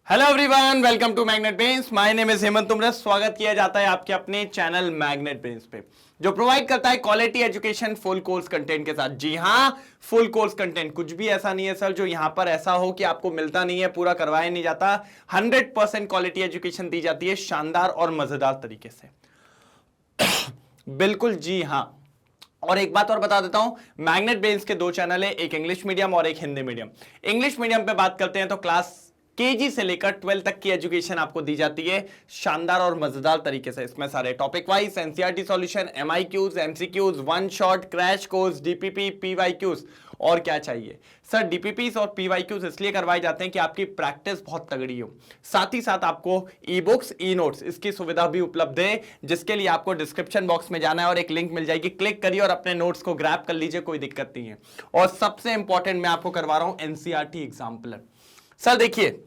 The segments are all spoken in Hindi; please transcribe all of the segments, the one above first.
Hello everyone, welcome to magnet brains. My name is Hemant Tumra. स्वागत किया जाता है आपके अपने चैनल मैग्नेट ब्रेन्स पे, जो प्रोवाइड करता है quality education full course content के साथ। जी हां, फुल कोर्स कंटेंट। कुछ भी ऐसा नहीं है सर जो यहां पर ऐसा हो कि आपको मिलता नहीं है, पूरा करवाया नहीं जाता। 100% क्वालिटी एजुकेशन दी जाती है शानदार और मजेदार तरीके से। बिल्कुल जी हां। और एक बात और बता देता हूं, मैग्नेट ब्रेन्स के दो चैनल है, एक इंग्लिश मीडियम और एक हिंदी मीडियम। इंग्लिश मीडियम पे बात करते हैं तो क्लास केजी से लेकर 12 तक की एजुकेशन आपको दी जाती है शानदार और मजेदार तरीके से। इसमें सारे topic wise NCERT solution, MIQs, MCQs, one shot, crash course, DPP, PYQs और क्या चाहिए सर। डीपीपीस और पीवाईक्यूज इसलिए करवाए जाते हैं कि आपकी प्रैक्टिस बहुत तगड़ी हो। साथ ही साथ आपको ई बुक्स, ई नोट्स इसकी सुविधा भी उपलब्ध है, जिसके लिए आपको डिस्क्रिप्शन बॉक्स में जाना है और एक लिंक मिल जाएगी, क्लिक करिए और अपने नोट्स को ग्रैब कर लीजिए, कोई दिक्कत नहीं है। और सबसे इंपॉर्टेंट मैं आपको करवा रहा हूं एनसीईआरटी एग्जाम्पलर। सर देखिए,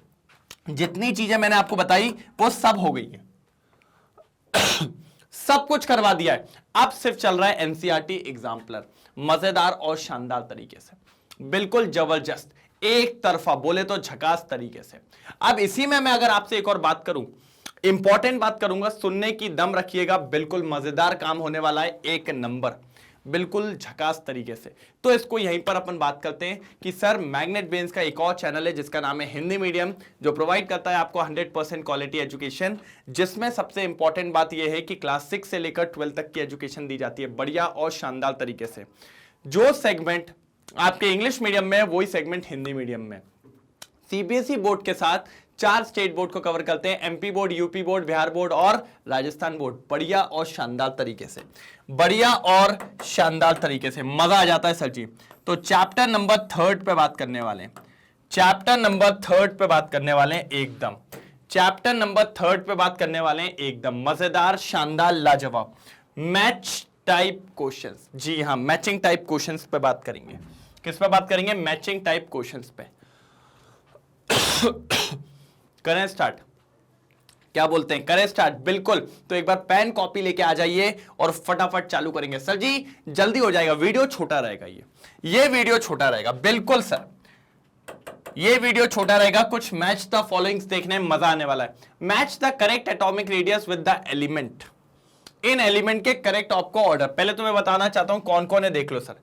जितनी चीजें मैंने आपको बताई वो सब हो गई है, सब कुछ करवा दिया है। अब सिर्फ चल रहा है एनसीईआरटी एग्जाम्पलर, मजेदार और शानदार तरीके से, बिल्कुल जबरदस्त, एक तरफा बोले तो झकास तरीके से। अब इसी में मैं अगर आपसे एक और बात करूं, इंपॉर्टेंट बात करूंगा, सुनने की दम रखिएगा, बिल्कुल मजेदार काम होने वाला है, एक नंबर, बिल्कुल झकास तरीके से। तो इसको यहीं पर अपन बात करते हैं कि सर मैग्नेट ब्रेन्स का एक और चैनल है जिसका नाम है हिंदी मीडियम, जो प्रोवाइड करता है आपको 100% क्वालिटी एजुकेशन, जिसमें सबसे इंपॉर्टेंट बात यह है कि क्लास 6 से लेकर 12 तक की एजुकेशन दी जाती है बढ़िया और शानदार तरीके से। जो सेगमेंट आपके इंग्लिश मीडियम में है वही सेगमेंट हिंदी मीडियम में। सीबीएसई बोर्ड के साथ 4 स्टेट बोर्ड को कवर करते हैं, MP board, UP board, Bihar board और राजस्थान बोर्ड, बढ़िया और शानदार तरीके से, बढ़िया और शानदार तरीके से, मजा आ जाता है सर जी। तो चैप्टर नंबर 3 पे बात करने वाले हैं, चैप्टर नंबर 3 पे बात करने वाले हैं एकदम, चैप्टर नंबर 3 पे बात करने वाले हैं एकदम मजेदार, शानदार, लाजवाब, मैच टाइप क्वेश्चंस। जी हां, मैचिंग टाइप क्वेश्चंस पे बात करेंगे। किस पे बात करेंगे? मैचिंग टाइप क्वेश्चंस पे। करें स्टार्ट? क्या बोलते हैं, करें स्टार्ट? बिल्कुल। तो एक बार पेन कॉपी लेके आ जाइए और फटाफट चालू करेंगे। सर जी जल्दी हो जाएगा, वीडियो छोटा रहेगा, ये वीडियो छोटा रहेगा। बिल्कुल सर, ये वीडियो छोटा रहेगा। कुछ मैच द फॉलोइंग्स देखने में मजा आने वाला है। Match the correct atomic radius with the element, in element के करेक्ट आपको ऑर्डर। पहले तो मैं बताना चाहता हूं कौन कौन है, देख लो सर।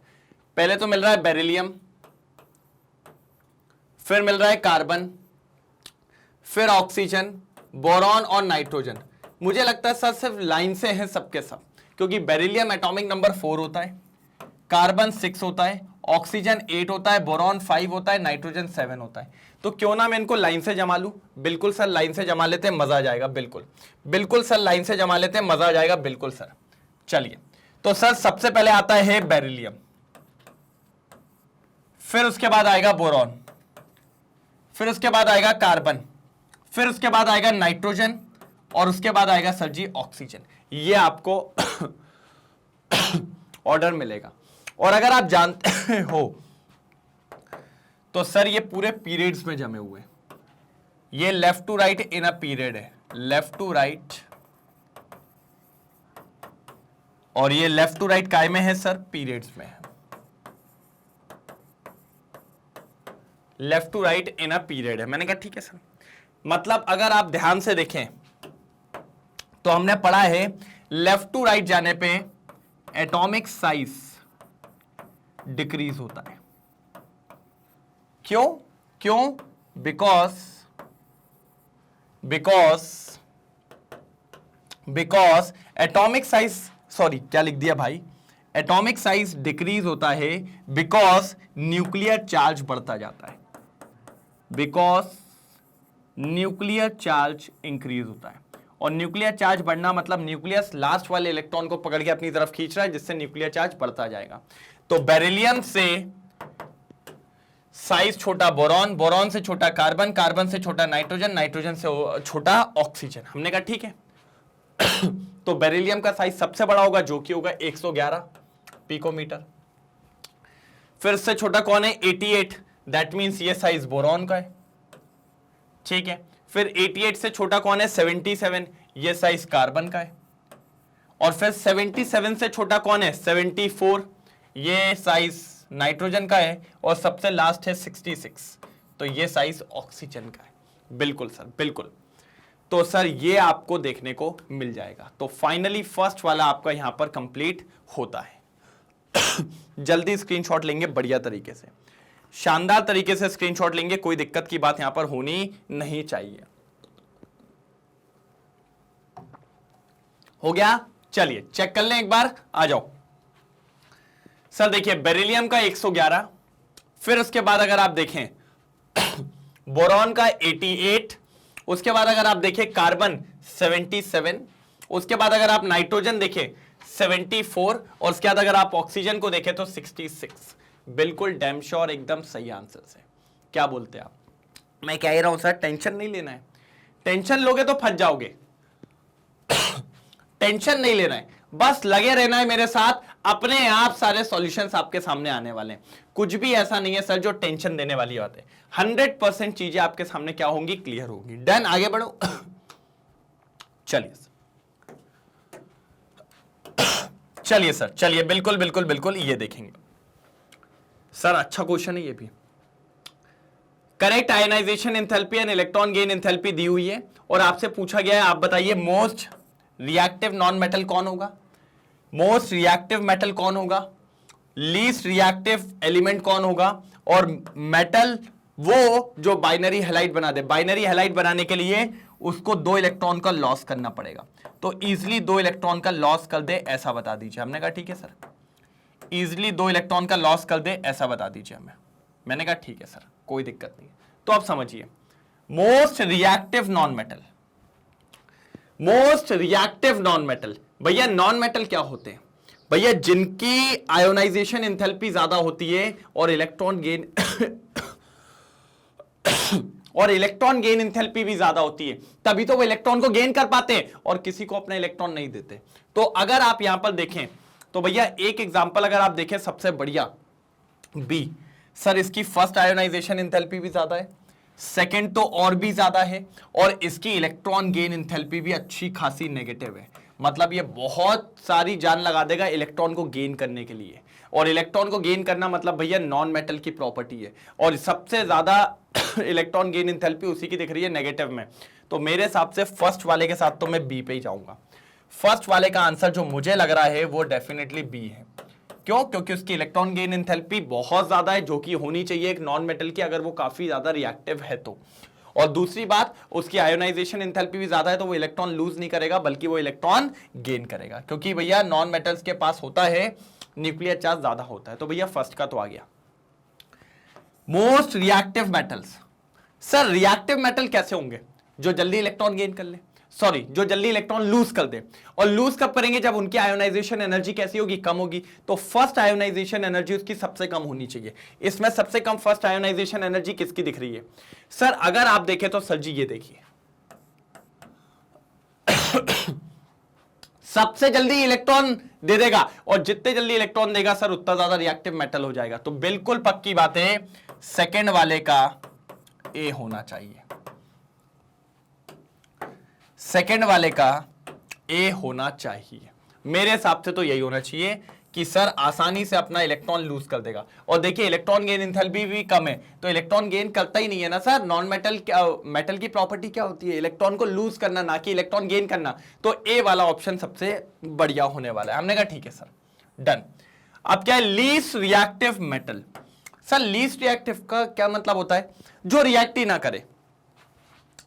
पहले तो मिल रहा है बेरिलियम, फिर मिल रहा है कार्बन, फिर ऑक्सीजन, बोरॉन और नाइट्रोजन। मुझे लगता है सर सिर्फ लाइन से हैं सबके सब, क्योंकि बेरिलियम एटॉमिक नंबर 4 होता है, कार्बन 6 होता है, ऑक्सीजन 8 होता है, बोरॉन 5 होता है, नाइट्रोजन 7 होता है। तो क्यों ना मैं इनको लाइन से जमा लूं? बिल्कुल सर, लाइन से जमा लेते हैं, मजा आ जाएगा। बिल्कुल बिल्कुल सर, लाइन से जमा लेते हैं, मजा आ जाएगा। बिल्कुल सर, चलिए। तो सर सबसे पहले आता है बेरिलियम, फिर उसके बाद आएगा बोरॉन, फिर उसके बाद आएगा कार्बन, फिर उसके बाद आएगा नाइट्रोजन और उसके बाद आएगा सर जी ऑक्सीजन। ये आपको ऑर्डर मिलेगा। और अगर आप जानते हो तो सर ये पूरे पीरियड्स में जमे हुए, ये left to right in a period है, लेफ्ट टू राइट, और ये लेफ्ट टू राइट काय में है सर? पीरियड्स में है, left to right in a period है। मैंने कहा ठीक है सर। मतलब अगर आप ध्यान से देखें तो हमने पढ़ा है लेफ्ट टू राइट जाने पे एटॉमिक साइज डिक्रीज होता है। क्यों? क्यों? बिकॉज एटॉमिक साइज, सॉरी क्या लिख दिया भाई, एटॉमिक साइज डिक्रीज होता है बिकॉज न्यूक्लियर चार्ज बढ़ता जाता है, बिकॉज न्यूक्लियर चार्ज इंक्रीज होता है। और न्यूक्लियर चार्ज बढ़ना मतलब न्यूक्लियस लास्ट वाले इलेक्ट्रॉन को पकड़ के अपनी तरफ खींच रहा है, जिससे न्यूक्लियर चार्ज बढ़ता जाएगा। तो बेरिलियम से साइज छोटा बोरॉन, बोरॉन से छोटा कार्बन, कार्बन से छोटा नाइट्रोजन, नाइट्रोजन से छोटा ऑक्सीजन। हमने कहा ठीक है। तो बेरिलियम का साइज सबसे बड़ा होगा, जो कि होगा 111 पिकोमीटर। फिर इससे छोटा कौन है? 88, दैट मींस ये साइज बोरॉन का है, ठीक है। फिर 88 से छोटा कौन है? 77, ये साइज कार्बन का है। और फिर 77 से छोटा कौन है? 74, ये साइज नाइट्रोजन का है। और सबसे लास्ट है 66, तो ये साइज ऑक्सीजन का है। बिल्कुल सर, बिल्कुल। तो सर ये आपको देखने को मिल जाएगा। तो फाइनली फर्स्ट वाला आपका यहां पर कंप्लीट होता है। जल्दी स्क्रीनशॉट लेंगे बढ़िया तरीके से, शानदार तरीके से स्क्रीनशॉट लेंगे, कोई दिक्कत की बात यहां पर होनी नहीं चाहिए। हो गया? चलिए चेक कर लें एक बार, आ जाओ। सर देखिए बेरिलियम का 111, फिर उसके बाद अगर आप देखें बोरॉन का 88, उसके बाद अगर आप देखें कार्बन 77, उसके बाद अगर आप नाइट्रोजन देखें 74, और उसके बाद अगर आप ऑक्सीजन को देखें तो 66। बिल्कुल डैम श्योर, एकदम सही आंसर से। क्या बोलते हैं आप? मैं कह ही रहा हूं सर, टेंशन नहीं लेना है। टेंशन लोगे तो फंस जाओगे। टेंशन नहीं लेना है, बस लगे रहना है मेरे साथ, अपने आप सारे सॉल्यूशंस आपके सामने आने वाले हैं। कुछ भी ऐसा नहीं है सर जो टेंशन देने वाली बात है। 100% चीजें आपके सामने क्या होंगी? क्लियर होंगी। डन, आगे बढ़ो। चलिए चलिए सर, चलिए बिल्कुल बिल्कुल बिल्कुल, ये देखेंगे सर। अच्छा क्वेश्चन है ये भी। Correct ionization enthalpy and electron gain enthalpy दी हुई है और आपसे पूछा गया है, आप बताइए मोस्ट रिएक्टिव नॉन मेटल कौन होगा, मोस्ट रिएक्टिव मेटल कौन होगा, लीस्ट रिएक्टिव एलिमेंट कौन होगा, और मेटल वो जो बाइनरी हैलाइड बना दे। बाइनरी हैलाइड बनाने के लिए उसको 2 इलेक्ट्रॉन का लॉस करना पड़ेगा, तो इजीली 2 इलेक्ट्रॉन का लॉस कर दे ऐसा बता दीजिए। हमने कहा ठीक है सर, इजीली 2 इलेक्ट्रॉन का लॉस कर दे ऐसा बता दीजिए हमें। मैंने कहा ठीक है सर, कोई दिक्कत नहीं। तो आप समझिए most reactive non metal, most reactive non metal. भैया नॉन मेटल क्या होते हैं? भैया जिनकी आयोनाइजेशन एंथैल्पी ज्यादा होती है और इलेक्ट्रॉन गेन और इलेक्ट्रॉन गेन एंथैल्पी भी ज्यादा होती है, तभी तो वो इलेक्ट्रॉन को गेन कर पाते हैं और किसी को अपना इलेक्ट्रॉन नहीं देते। तो अगर आप यहां पर देखें तो भैया एक एग्जांपल अगर आप देखें सबसे बढ़िया बी, सर इसकी फर्स्ट आयोनाइजेशन एंथैल्पी भी ज्यादा है, सेकंड तो और भी ज्यादा है, और इसकी इलेक्ट्रॉन गेन एंथैल्पी भी अच्छी खासी नेगेटिव है। मतलब ये बहुत सारी जान लगा देगा इलेक्ट्रॉन को गेन करने के लिए, और इलेक्ट्रॉन को गेन करना मतलब भैया नॉन मेटल की प्रॉपर्टी है, और सबसे ज्यादा इलेक्ट्रॉन गेन एंथैल्पी उसी की दिख रही है नेगेटिव में। तो मेरे हिसाब से फर्स्ट वाले के साथ तो मैं बी पे ही जाऊंगा। फर्स्ट वाले का आंसर जो मुझे लग रहा है वो डेफिनेटली बी है। क्यों? क्योंकि उसकी इलेक्ट्रॉन गेन एंथैल्पी बहुत ज्यादा है, जो कि होनी चाहिए एक नॉन मेटल की अगर वो काफी ज्यादा रिएक्टिव है तो। और दूसरी बात, उसकी आयोनाइजेशन एंथैल्पी भी ज्यादा है, तो वो इलेक्ट्रॉन लूज नहीं करेगा बल्कि वो इलेक्ट्रॉन गेन करेगा, क्योंकि भैया नॉन मेटल्स के पास होता है न्यूक्लियर चार्ज ज्यादा होता है। तो भैया फर्स्ट का तो आ गया। Most reactive metals, sir reactive metal कैसे होंगे? जो जल्दी इलेक्ट्रॉन गेन कर ले, सॉरी जो जल्दी इलेक्ट्रॉन लूज कर दे। और लूज कब करेंगे? जब उनकी आयोनाइजेशन एनर्जी कैसी होगी? कम होगी। तो फर्स्ट आयोनाइजेशन एनर्जी उसकी सबसे कम होनी चाहिए। इसमें सबसे कम फर्स्ट आयोनाइजेशन एनर्जी किसकी दिख रही है? सर अगर आप देखें तो सर जी ये देखिए सबसे जल्दी इलेक्ट्रॉन दे देगा, और जितने जल्दी इलेक्ट्रॉन देगा सर उतना ज्यादा रिएक्टिव मेटल हो जाएगा। तो बिल्कुल पक्की बात है, सेकेंड वाले का ए होना चाहिए, सेकेंड वाले का ए होना चाहिए। मेरे हिसाब से तो यही होना चाहिए कि सर आसानी से अपना इलेक्ट्रॉन लूज कर देगा। और देखिए इलेक्ट्रॉन गेन एंथैल्पी भी कम है, तो इलेक्ट्रॉन गेन करता ही नहीं है ना सर। नॉन मेटल मेटल की प्रॉपर्टी क्या होती है? इलेक्ट्रॉन को लूज करना, ना कि इलेक्ट्रॉन गेन करना। तो ए वाला ऑप्शन सबसे बढ़िया होने वाला है। हमने कहा ठीक है सर, डन। अब क्या है? Least reactive metal. Sir least reactive का क्या मतलब होता है? जो रिएक्ट ही ना करे।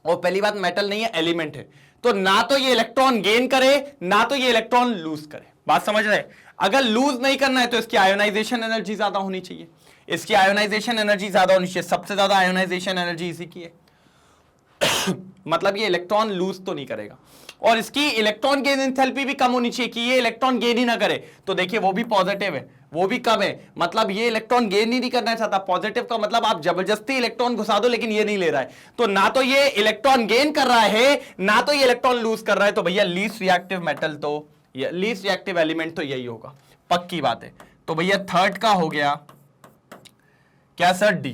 और पहली बात मेटल नहीं है, एलिमेंट है, तो ना तो ये इलेक्ट्रॉन गेन करे ना तो ये इलेक्ट्रॉन लूज करे। बात समझ रहे? अगर लूज नहीं करना है तो इसकी आयोनाइजेशन एनर्जी ज्यादा होनी चाहिए, इसकी आयोनाइजेशन एनर्जी ज्यादा होनी चाहिए। सबसे ज्यादा आयोनाइजेशन एनर्जी इसी की है मतलब ये इलेक्ट्रॉन लूज तो नहीं करेगा, और इसकी इलेक्ट्रॉन गेन एंथैल्पी भी कम होनी चाहिए कि ये इलेक्ट्रॉन गेन ही ना करे। तो देखिए वो भी पॉजिटिव है, वो भी कम है, मतलब ये इलेक्ट्रॉन गेन ही नहीं करना चाहता। पॉजिटिव का मतलब आप जबरदस्ती इलेक्ट्रॉन घुसा दो, लेकिन ये नहीं ले रहा है। तो ना तो ये इलेक्ट्रॉन गेन कर रहा है ना तो ये इलेक्ट्रॉन लूज कर रहा है। तो भैया लीस्ट रिएक्टिव मेटल तो लीस्ट रिएक्टिव एलिमेंट तो यही होगा, पक्की बात है। तो भैया थर्ड का हो गया क्या सर? डी।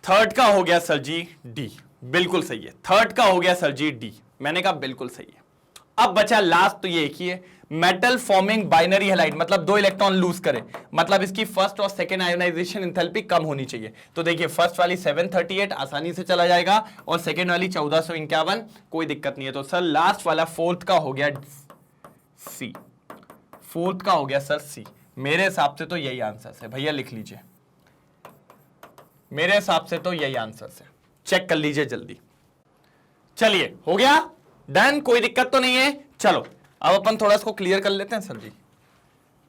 थर्ड का हो गया सर जी डी, बिल्कुल सही है। थर्ड का हो गया सर जी डी, मैंने कहा बिल्कुल सही है। अब बचा लास्ट, तो ये एक ही है, मेटल फॉर्मिंग बाइनरी हैलाइड, मतलब 2 इलेक्ट्रॉन लूज करे, मतलब इसकी फर्स्ट और सेकेंड आयोनाइजेशन एंथैल्पी कम होनी चाहिए। तो देखिए फर्स्ट वाली 738 आसानी से चला जाएगा और सेकेंड वाली 1451 कोई दिक्कत नहीं है। तो सर लास्ट वाला फोर्थ का हो गया सी, फोर्थ का हो गया सर सी। मेरे हिसाब से तो यही आंसर है भैया, लिख लीजिए, मेरे हिसाब से तो यही आंसर है, चेक कर लीजिए जल्दी। चलिए हो गया डन, कोई दिक्कत तो नहीं है। चलो अब अपन थोड़ा इसको क्लियर कर लेते हैं सर जी,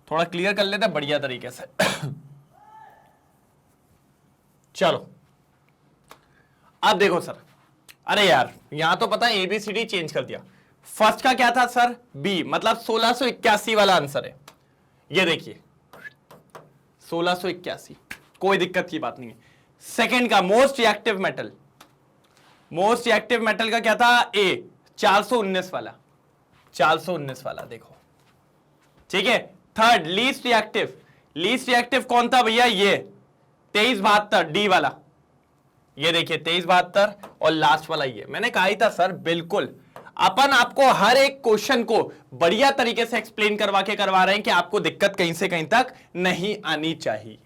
थोड़ा क्लियर कर लेते हैं बढ़िया तरीके से। चलो अब देखो सर, अरे यार यहां तो पता है ABCD चेंज कर दिया। फर्स्ट का क्या था सर बी, मतलब 1681 वाला आंसर है। ये देखिए 1681, कोई दिक्कत की बात नहीं है। सेकंड का most reactive metal, most reactive metal का क्या था ए, 419 वाला, 419 वाला देखो, ठीक है। Third least reactive, least reactive कौन था भैया, ये 2372 डी वाला, ये देखिए 2372, और लास्ट वाला ये। मैंने कहा ही था सर बिल्कुल, अपन आपको हर एक क्वेश्चन को बढ़िया तरीके से एक्सप्लेन करवा रहे हैं कि आपको दिक्कत कहीं से कहीं तक नहीं आनी चाहिए।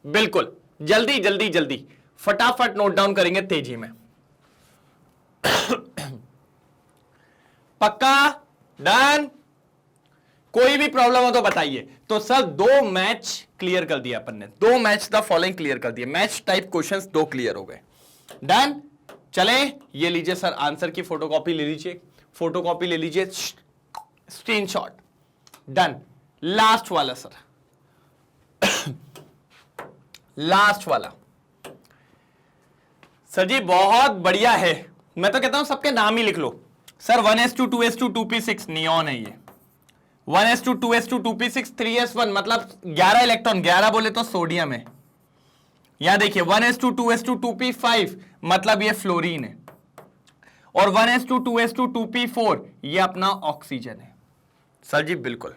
बिल्कुल जल्दी जल्दी जल्दी फटाफट नोट डाउन करेंगे तेजी में। पक्का डन, कोई भी प्रॉब्लम हो तो बताइए। तो सर 2 मैच क्लियर कर दिया अपन ने, 2 मैच द फॉलोइंग क्लियर कर दिए, मैच टाइप क्वेश्चंस 2 क्लियर हो गए। डन, चले ये लीजिए सर आंसर की फोटोकॉपी ले लीजिए, फोटोकॉपी ले लीजिए, स्क्रीनशॉट। डन, लास्ट वाला सर, लास्ट वाला सर जी बहुत बढ़िया है। मैं तो कहता हूं सबके नाम ही लिख लो sir. 1s2 2s2 2p6 neon है ये, 1s2 2s2 2p6 3s1 मतलब 11 इलेक्ट्रॉन, 11 बोले तो सोडियम है। यहां देखिए 1s2 2s2 2p5 मतलब ये फ्लोरीन है, और 1s2 2s2 2p4 ये अपना ऑक्सीजन है। सर जी बिल्कुल।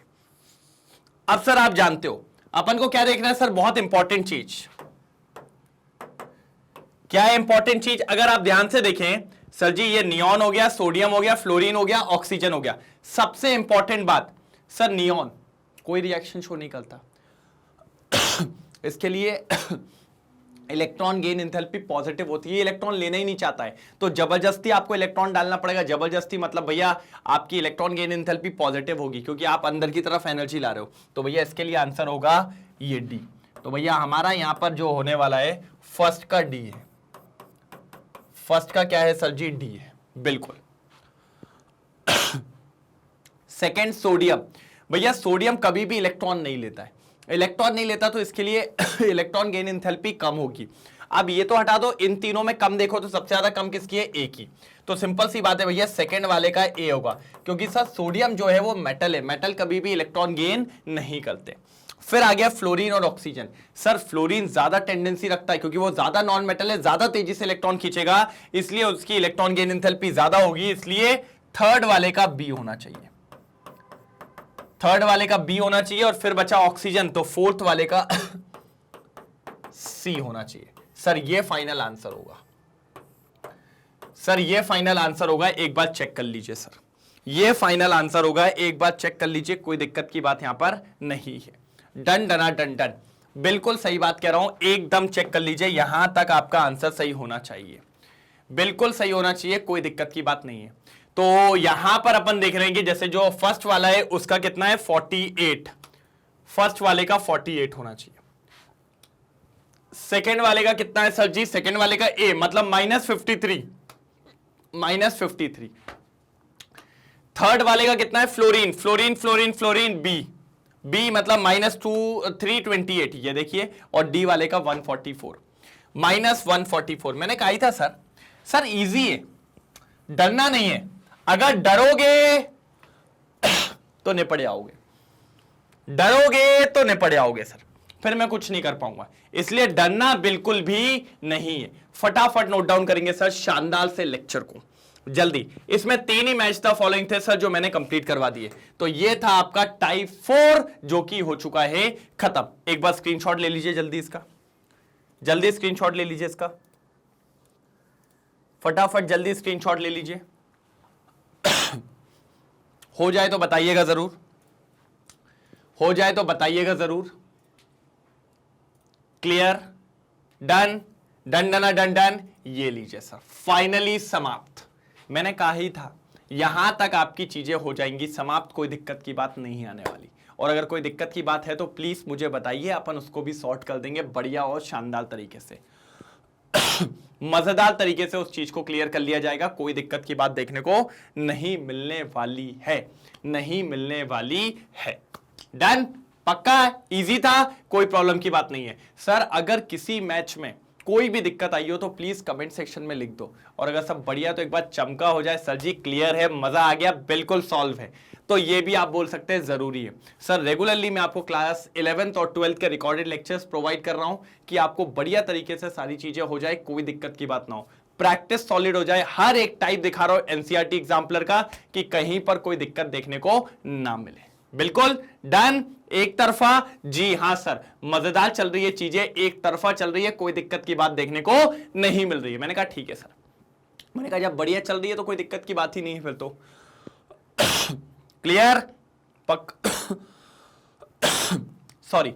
अब सर आप जानते हो अपन को क्या देखना है सर, बहुत इंपॉर्टेंट चीज। क्या है इंपॉर्टेंट चीज, अगर आप ध्यान से देखें सर जी, ये नियॉन हो गया, सोडियम हो गया, फ्लोरीन हो गया, ऑक्सीजन हो गया। सबसे इंपॉर्टेंट बात सर, नियॉन कोई रिएक्शन शो नहीं करता। इसके लिए इलेक्ट्रॉन गेन एंथैल्पी पॉजिटिव होती है, इलेक्ट्रॉन लेना ही नहीं चाहता है, तो जबरदस्ती आपको इलेक्ट्रॉन डालना पड़ेगा। जबरदस्ती मतलब भैया आपकी इलेक्ट्रॉन गेन एंथैल्पी पॉजिटिव होगी क्योंकि आप अंदर की तरफ एनर्जी ला रहे हो। तो भैया इसके लिए आंसर होगा ये डी। तो भैया हमारा यहां पर जो होने वाला है फर्स्ट का डी है, फर्स्ट का क्या है सर जी, डी है बिल्कुल। सेकेंड सोडियम, भैया सोडियम कभी भी इलेक्ट्रॉन नहीं लेता है, इलेक्ट्रॉन नहीं लेता तो इसके लिए इलेक्ट्रॉन गेन एंथैल्पी कम होगी। अब ये तो हटा दो, इन तीनों में कम देखो तो सबसे ज्यादा कम किसकी है, ए की। तो सिंपल सी बात है भैया सेकंड वाले का ए होगा, क्योंकि सर सोडियम जो है वो मेटल है, मेटल कभी भी इलेक्ट्रॉन गेन नहीं करते। फिर आ गया फ्लोरीन और ऑक्सीजन। सर फ्लोरीन ज्यादा टेंडेंसी रखता है क्योंकि वो ज्यादा नॉन मेटल है, ज्यादा तेजी से इलेक्ट्रॉन खींचेगा, इसलिए उसकी इलेक्ट्रॉन गेन एंथैल्पी ज्यादा होगी, इसलिए थर्ड वाले का बी होना चाहिए, थर्ड वाले का बी होना चाहिए। और फिर बचा ऑक्सीजन, तो फोर्थ वाले का सी होना चाहिए। सर ये फाइनल आंसर होगा, सर ये फाइनल आंसर होगा, एक बार चेक कर लीजिए सर, ये फाइनल आंसर होगा, एक बार चेक कर लीजिए, कोई दिक्कत की बात यहां पर नहीं है। डन डना डन डन, बिल्कुल सही बात कह रहा हूं, एकदम चेक कर लीजिए, यहां तक आपका आंसर सही होना चाहिए, बिल्कुल सही होना चाहिए, कोई दिक्कत की बात नहीं है। तो यहां पर अपन देख रहे हैं कि जैसे जो फर्स्ट वाला है उसका कितना है 48, फर्स्ट वाले का 48 होना चाहिए। सेकेंड वाले का कितना है सर जी, सेकेंड वाले का ए मतलब -53, -53। थर्ड वाले का कितना है fluorine, fluorine fluorine fluorine B, B मतलब -328 ये देखिए, और डी वाले का 144, -144। मैंने कहा ही था सर, सर इजी है, डरना नहीं है, अगर डरोगे तो निपट जाओगे, डरोगे तो निपट जाओगे सर, फिर मैं कुछ नहीं कर पाऊंगा, इसलिए डरना बिल्कुल भी नहीं है। फटाफट नोट डाउन करेंगे सर शानदार से लेक्चर को जल्दी। इसमें 3 ही मैच था फॉलोइंग थे सर जो मैंने कंप्लीट करवा दिए। तो ये था आपका टाइप 4 जो कि हो चुका है खत्म। एक बार स्क्रीनशॉट ले लीजिए जल्दी इसका, जल्दी स्क्रीनशॉट ले लीजिए इसका, फटाफट जल्दी स्क्रीनशॉट ले लीजिए। हो जाए तो बताइएगा जरूर। हो जाए तो बताइएगा जरूर। Clear, done, done done done done. ये लीजिए सर, फाइनली समाप्त। मैंने कहा ही था यहां तक आपकी चीजें हो जाएंगी समाप्त, कोई दिक्कत की बात नहीं आने वाली। और अगर कोई दिक्कत की बात है तो प्लीज मुझे बताइए, अपन उसको भी सॉर्ट कर देंगे बढ़िया और शानदार तरीके से। मजेदार तरीके से उस चीज को क्लियर कर लिया जाएगा, कोई दिक्कत की बात देखने को नहीं मिलने वाली है, नहीं मिलने वाली है। डन, पक्का, इजी था, कोई प्रॉब्लम की बात नहीं है। सर अगर किसी मैच में कोई भी दिक्कत आई हो तो प्लीज कमेंट सेक्शन में लिख दो, और अगर सब बढ़िया तो एक बार चमका हो जाए, सर जी क्लियर है, मजा आ गया, बिल्कुल सॉल्व है, तो ये भी आप बोल सकते हैं जरूरी है। सर रेगुलरली मैं आपको क्लास 11th और 12th के रिकॉर्डेड लेक्चर्स प्रोवाइड कर रहा हूं कि आपको बढ़िया तरीके से सारी चीजें हो जाए, कोई दिक्कत की बात ना हो, प्रैक्टिस सॉलिड हो जाए। हर एक टाइप दिखा रहा हूं एनसीईआरटी एग्जाम्पलर का कि कहीं पर कोई दिक्कत देखने को ना मिले। बिल्कुल डन, एक तरफा, जी हां सर, मजेदार चल रही है चीजें, एक तरफा चल रही है, कोई दिक्कत की बात देखने को नहीं मिल रही है। मैंने कहा ठीक है सर, मैंने कहा जब बढ़िया चल रही है तो कोई दिक्कत की बात ही नहीं है फिर तो। क्लियर, पक सॉरी,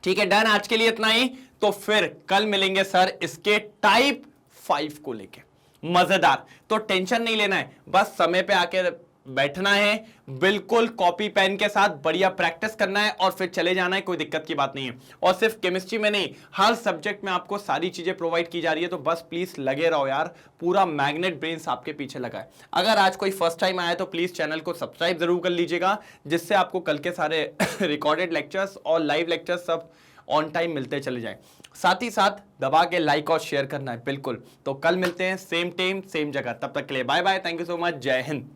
ठीक है डन, आज के लिए इतना ही। तो फिर कल मिलेंगे सर इसके टाइप 5 को लेके, मजेदार। तो टेंशन नहीं लेना है, बस समय पे आके बैठना है, बिल्कुल कॉपी पेन के साथ बढ़िया प्रैक्टिस करना है और फिर चले जाना है, कोई दिक्कत की बात नहीं है। और सिर्फ केमिस्ट्री में नहीं, हर सब्जेक्ट में आपको सारी चीजें प्रोवाइड की जा रही है, तो बस प्लीज लगे रहो यार, पूरा मैग्नेट ब्रेन्स आपके पीछे लगा है। अगर आज कोई फर्स्ट टाइम आया तो प्लीज चैनल को सब्सक्राइब जरूर कर लीजिएगा, जिससे आपको कल के सारे रिकॉर्डेड लेक्चर्स और लाइव लेक्चर्स सब ऑन टाइम मिलते चले जाएं। साथ ही साथ दबा के लाइक और शेयर करना है बिल्कुल। तो कल मिलते हैं सेम टाइम सेम जगह, तब तक के लिए bye bye, thank you so much, जय हिंद।